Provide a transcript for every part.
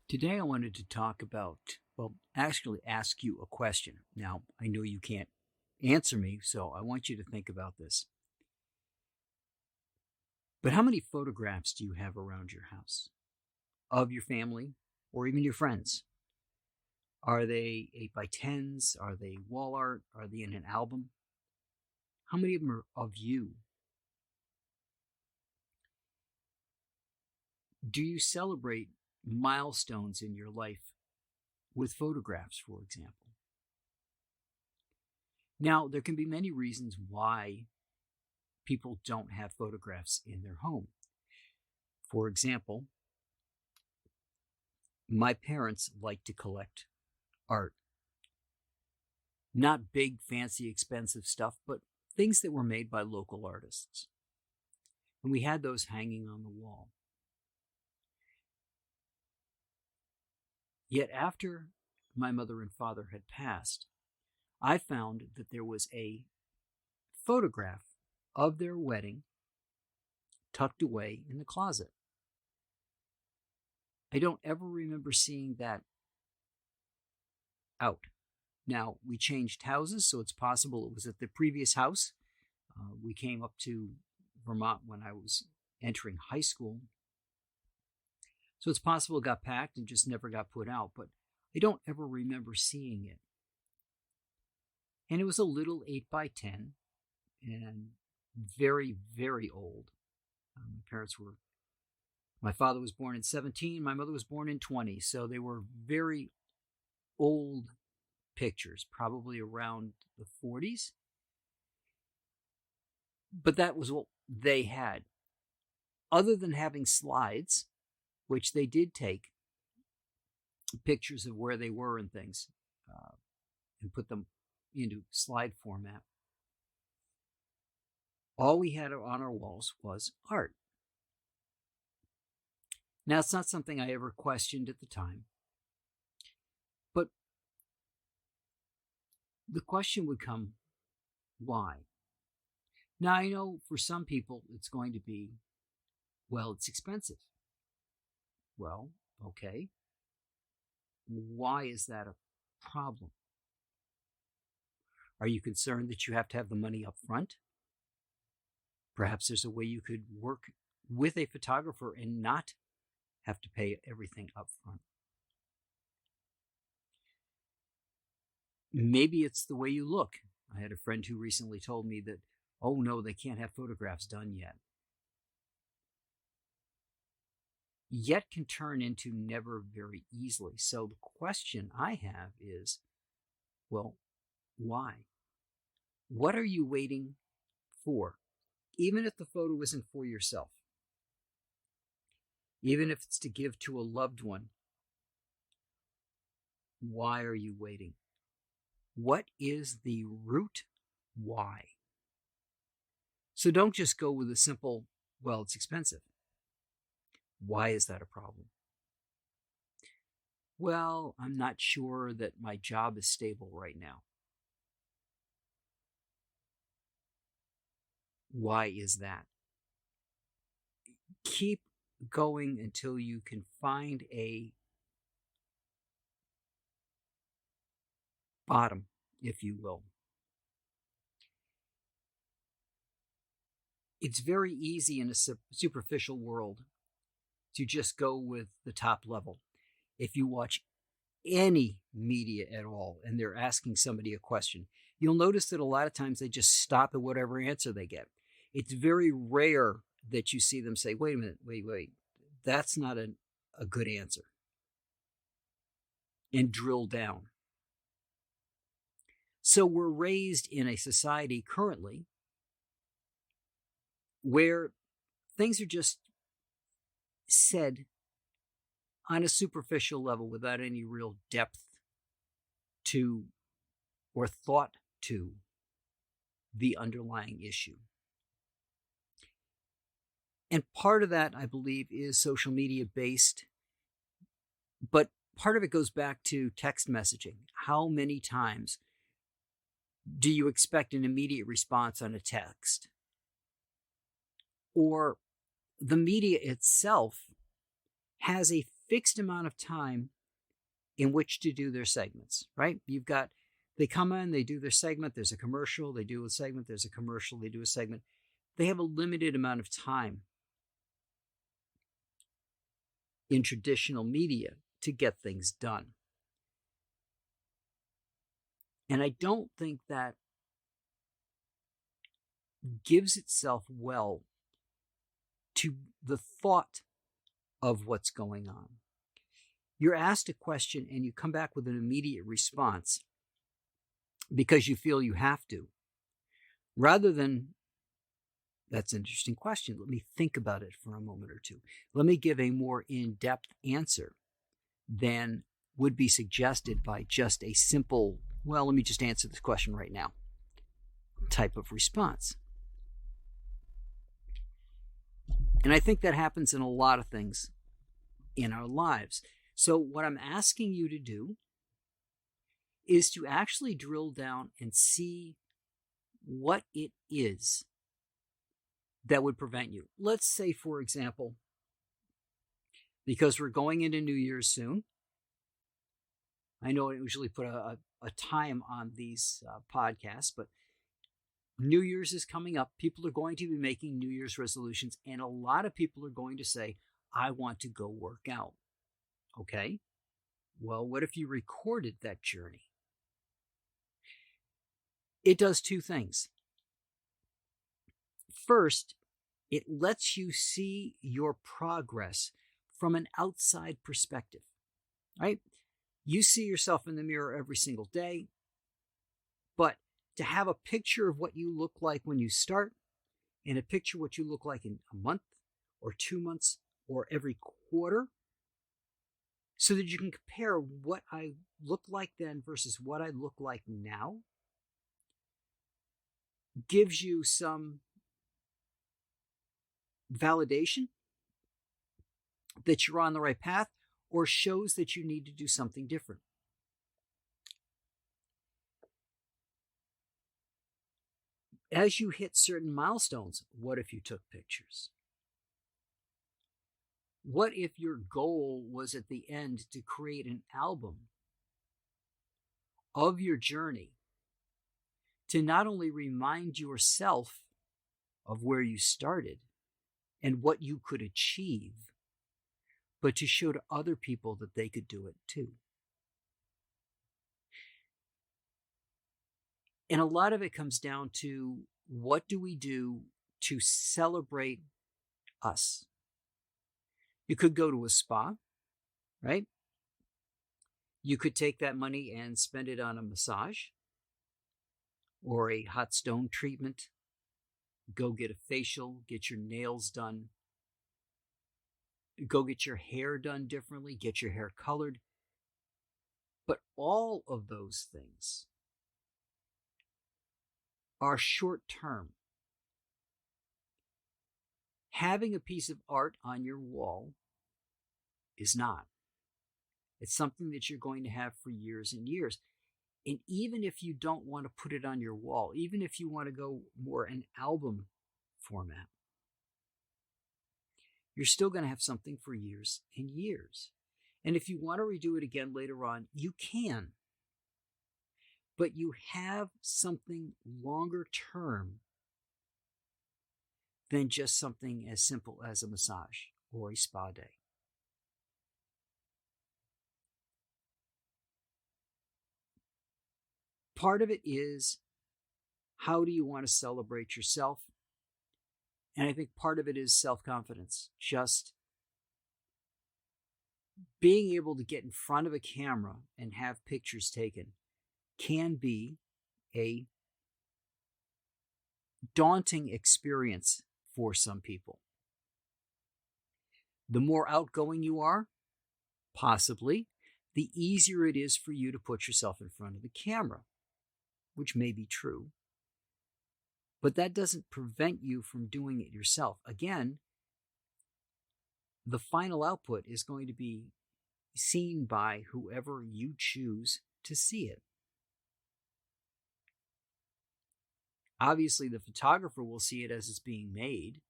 Today, I wanted to talk about, actually ask you a question. Now, I know you can't answer me, so I want you to think about this. But how many photographs do you have around your house of your family or even your friends? Are they 8 by 10s? Are they wall art? Are they in an album? How many of them are of you? Do you celebrate milestones in your life with photographs, for example? Now, there can be many reasons why people don't have photographs in their home. For example, my parents like to collect art. Not big, fancy, expensive stuff, but things that were made by local artists. And we had those hanging on the wall. Yet after my mother and father had passed, I found that there was a photograph of their wedding tucked away in the closet. I don't ever remember seeing that out. Now, we changed houses, so it's possible it was at the previous house. We came up to Vermont when I was entering high school. So it's possible it got packed and just never got put out, but I don't ever remember seeing it. And it was a little 8 by 10 and very, very old. My father was born in 17, my mother was born in 20, so they were very old pictures, probably around the 40s. But that was what they had. Other than having slides, which they did take pictures of where they were and things, and put them into slide format, all we had on our walls was art. Now, it's not something I ever questioned at the time, but the question would come, why? Now, I know for some people it's going to be, well, it's expensive. Well, okay. Why is that a problem? Are you concerned that you have to have the money up front? Perhaps there's a way you could work with a photographer and not have to pay everything up front. Maybe it's the way you look. I had a friend who recently told me that, oh no, they can't have photographs done yet. Yet can turn into never very easily. So the question I have is, well, why? What are you waiting for? Even if the photo isn't for yourself, even if it's to give to a loved one, why are you waiting? What is the root why? So don't just go with a simple, well, it's expensive. Why is that a problem? Well, I'm not sure that my job is stable right now. Why is that? Keep going until you can find a bottom, if you will. It's very easy in a superficial world to just go with the top level. If you watch any media at all and they're asking somebody a question, you'll notice that a lot of times they just stop at whatever answer they get. It's very rare that you see them say, wait a minute, wait, that's not a good answer, and drill down. So we're raised in a society currently where things are just said on a superficial level without any real depth to or thought to the underlying issue. And part of that, I believe, is social media based, but part of it goes back to text messaging. How many times do you expect an immediate response on a text? Or the media itself has a fixed amount of time in which to do their segments, right? They come in, they do their segment, there's a commercial, they do a segment, there's a commercial, they do a segment. They have a limited amount of time in traditional media to get things done. And I don't think that gives itself well to the thought of what's going on. You're asked a question and you come back with an immediate response because you feel you have to, rather than, that's an interesting question. Let me think about it for a moment or two. Let me give a more in-depth answer than would be suggested by just a simple, well, let me just answer this question right now type of response. And I think that happens in a lot of things in our lives. So what I'm asking you to do is to actually drill down and see what it is that would prevent you. Let's say, for example, because we're going into New Year's soon, I know I usually put a time on these podcasts, but New Year's is coming up. People are going to be making New Year's resolutions, and a lot of people are going to say, I want to go work out. Okay? Well, what if you recorded that journey? It does two things. First, it lets you see your progress from an outside perspective, right? You see yourself in the mirror every single day, but to have a picture of what you look like when you start and a picture of what you look like in a month or 2 months or every quarter, so that you can compare what I looked like then versus what I look like now, gives you some validation that you're on the right path, or shows that you need to do something different. As you hit certain milestones, what if you took pictures? What if your goal was at the end to create an album of your journey to not only remind yourself of where you started and what you could achieve, but to show to other people that they could do it too? And a lot of it comes down to, what do we do to celebrate us? You could go to a spa, right? You could take that money and spend it on a massage or a hot stone treatment. Go get a facial, get your nails done. Go get your hair done differently, get your hair colored. But all of those things are short term. Having a piece of art on your wall is not. It's something that you're going to have for years and years. And even if you don't want to put it on your wall, even if you want to go more an album format, you're still going to have something for years and years. And if you want to redo it again later on, you can. But you have something longer term than just something as simple as a massage or a spa day. Part of it is, how do you want to celebrate yourself? And I think part of it is self-confidence. Just being able to get in front of a camera and have pictures taken can be a daunting experience for some people. The more outgoing you are, possibly, the easier it is for you to put yourself in front of the camera, which may be true. But that doesn't prevent you from doing it yourself. Again, the final output is going to be seen by whoever you choose to see it. Obviously, the photographer will see it as it's being made,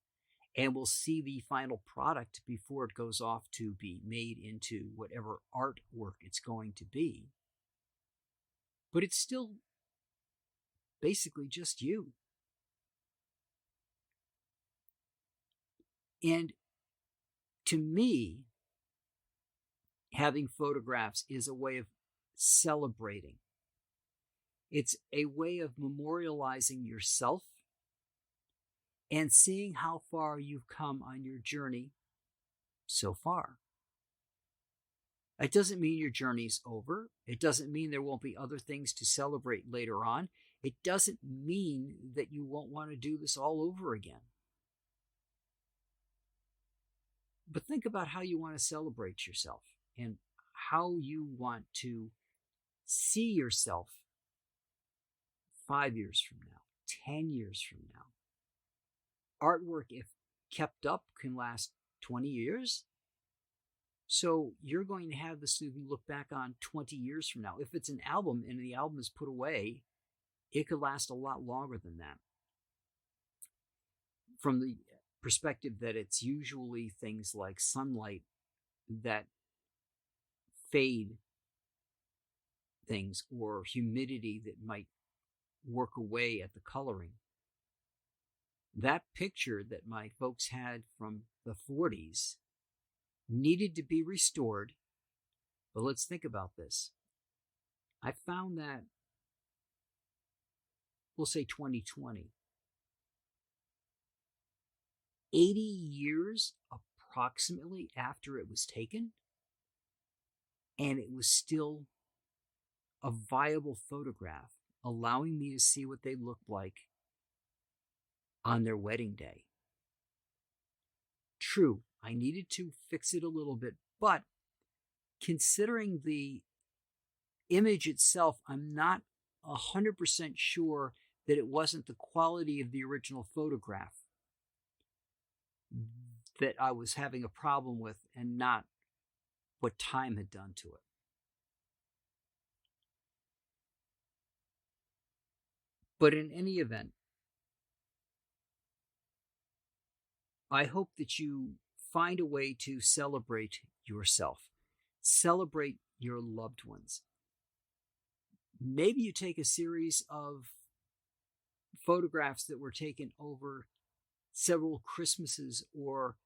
and we'll see the final product before it goes off to be made into whatever artwork it's going to be. But it's still basically just you. And to me, having photographs is a way of celebrating. It's a way of memorializing yourself and seeing how far you've come on your journey so far. It doesn't mean your journey's over. It doesn't mean there won't be other things to celebrate later on. It doesn't mean that you won't want to do this all over again. But think about how you want to celebrate yourself and how you want to see yourself 5 years from now, 10 years from now. Artwork, if kept up, can last 20 years. So you're going to have this to look back on 20 years from now. If it's an album and the album is put away, it could last a lot longer than that. From the perspective that it's usually things like sunlight that fade things, or humidity that might work away at the coloring. That picture that my folks had from the 40s needed to be restored. But let's think about this. I found that, we'll say 2020, 80 years approximately after it was taken, and it was still a viable photograph, allowing me to see what they looked like on their wedding day. True, I needed to fix it a little bit, but considering the image itself, I'm not 100% sure that it wasn't the quality of the original photograph that I was having a problem with, and not what time had done to it. But in any event, I hope that you find a way to celebrate yourself, celebrate your loved ones. Maybe you take a series of photographs that were taken over several Christmases or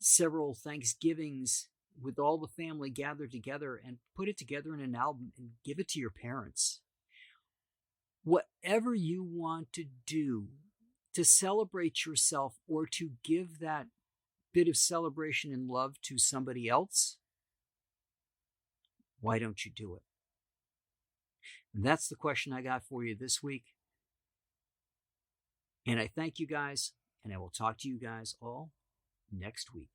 several Thanksgivings with all the family gathered together, and put it together in an album and give it to your parents. Whatever you want to do to celebrate yourself, or to give that bit of celebration and love to somebody else, why don't you do it? And that's the question I got for you this week. And I thank you guys, and I will talk to you guys all next week.